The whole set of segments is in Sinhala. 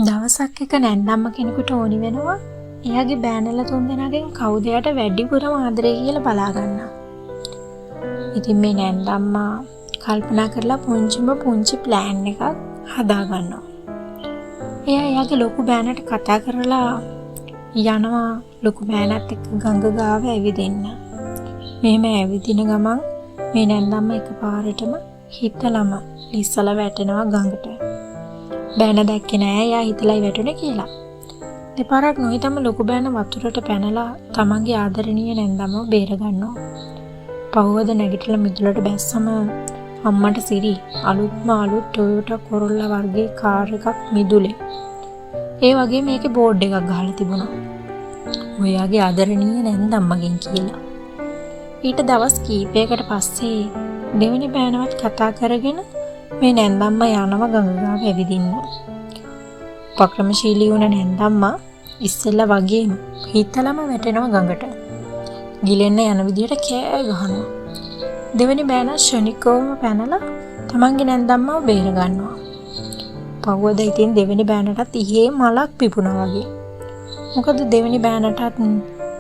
දවසක් එක නැන්දම්ම කෙනෙකුට ඕනි වෙනවා එයාගේ බෑනලා 3 දෙනාගෙන් කවුද එයාට වැඩිපුරම ආදරේ කියලා බලා ගන්නවා. ඉතින් මේ නැන්දම්මා කල්පනා කරලා පුංචි ප්ලෑන් එකක් හදා ගන්නවා. එයාගේ ලොකු බෑනට කතා කරලා යනවා ලොකු බෑනත් එක්ක ගඟ ගාව ඇවිදින්න. මෙහෙම ඇවිදින ගමන් මේ නැන්දම්ම එකපාරටම හිතලම ලිස්සලා වැටෙනවා ගඟට. බෑන දැක්කේ නෑ එයා හිතලයි වැටුනේ කියලා. දෙපාරක් නොහිතම ලොකු බෑන වතුරට පැනලා තමන්ගේ ආදරණීය නැන්දම්මව බේර ගන්නවා. පහුවද නැගිටලා මිදුලට බැස්සම අම්මට සිරි අලුත් Toyota Corolla වර්ගයේ කාර් එකක් මිදුලේ. ඒ වගේ මේකේ බෝඩ් එකක් ගහලා තිබුණා. ඔයාගේ ආදරණීය නැන්දම්මගෙන් කියලා. ඊට දවස් කීපයකට පස්සේ දෙවෙනි බෑනවත් කතා කරගෙන මේ නැන්දම්මා යනවා ගඟ ගාව ඇවිදින්න. උපක්‍රමශීලී වුණ නැන්දම්මා ඉස්සෙල්ලා වගේම හිතලම වැටෙනවා ගඟට. ගිලෙන්න යන විදියට කෑ ගහනවා. දෙවෙනි බෑනා ශනිකවම පැනලා තමන්ගේ නැන්දම්මව බේර ගන්නවා. පහුවද ඉතින් දෙවෙනි බෑනටත් ඉහේ මලක් පිපුණා වගේ. මොකද දෙවෙනි බෑනටත්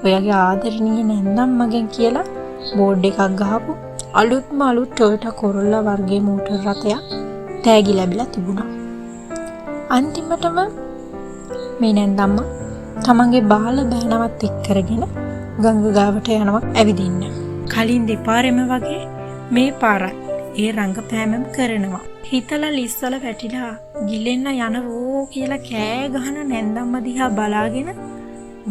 ඔයාගේ ආදරණීය නැන්දම්මගෙන් කියලා බෝඩ් එකක් ගහපු අලුත් Toyota Corolla වර්ගයේ මෝටර් රථයක් තෑගි ලැබිලා තිබුණා. අන්තිමටම මේ නැන්දම්මා තමන්ගේ බාල බෑනවත් එක්ක කරගෙන ගඟ ගාවට යනවා ඇවිදින්න. කලින් දෙපාරෙම වගේ මේ පාරත් ඒ රංගපෑමම කරනවා. හිතලා ලිස්සලා වැටිලා ගිලෙන්න යනවෝ කියලා කෑ ගහන නැන්දම්ම දිහා බලාගෙන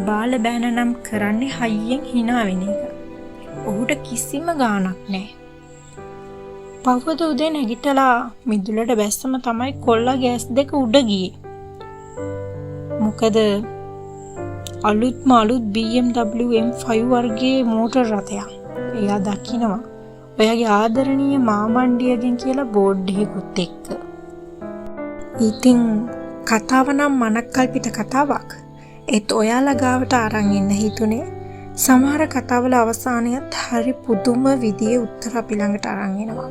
බාල බෑන නම් කරන්නේ හයියෙන් hina වෙන එක. ඔහුට කිසිම ගාණක් නැහැ. පහුවද උදේ නැගිටලා මිදුලට බැස්සම තමයි කොල්ලා ගෑස් දෙක උඩ ගියේ. මොකද අලුත් BMW M5 වර්ගයේ මෝටර් රථයක්. එයා දකිනවා ඔයාගේ ආදරණීය මාමණ්ඩියගෙන් කියලා බෝඩ් එකකුත් එක්ක. ඉතින් කතාව නම් මනක්කල්පිත කතාවක්. ඒත් ඔයාලා ගාවට අරන් එන්න හිතුනේ සමහර කතාවල අවසානයත් හරි පුදුම විදියේ උත්තර අපි ළඟට අරන් එනවා.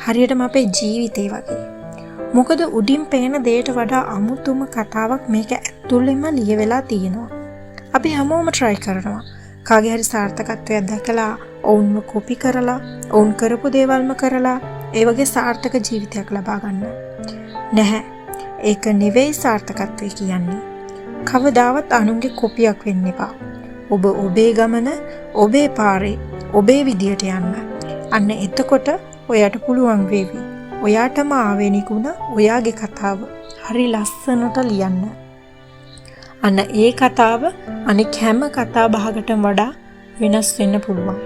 හරියටම අපේ ජීවිතේ වගේ. මොකද උඩින් පේන දෙයට වඩා අමුතුම කතාවක් මේක ඇතුළෙම ලියවෙලා තියෙනවා. අපි හැමෝම try කරනවා. කාගේ හරි සාර්ථකත්වයක් දැකලා ඔවුන්ව කොපි කරලා ඔවුන් කරපු දේවල්ම කරලා ඒ වගේ සාර්ථක ජීවිතයක් ලබා ගන්න. නැහැ. ඒක නෙවෙයි සාර්ථකත්වය කියන්නේ. කවදාවත් අනුන්ගේ කොපියක් වෙන්න එපා. ඔබ ඔබේ ගමන, ඔබේ පාරේ, ඔබේ විදියට යන්න. අන්න එතකොට ඔයාට පුළුවන් වේවි. ඔයාටම ආවෙනිකුණ ඔයාගේ කතාව හරි ලස්සනට ලියන්න. අන්න ඒ කතාව අනික හැම කතා බහකටම වඩා වෙනස් වෙන්න පුළුවන්.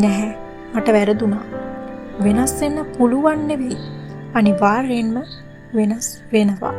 නැහැ මට වැරදුනා. වෙනස් වෙන්න පුළුවන් නෙවෙයි. අනිවාර්යෙන්ම වෙනස් වෙනවා.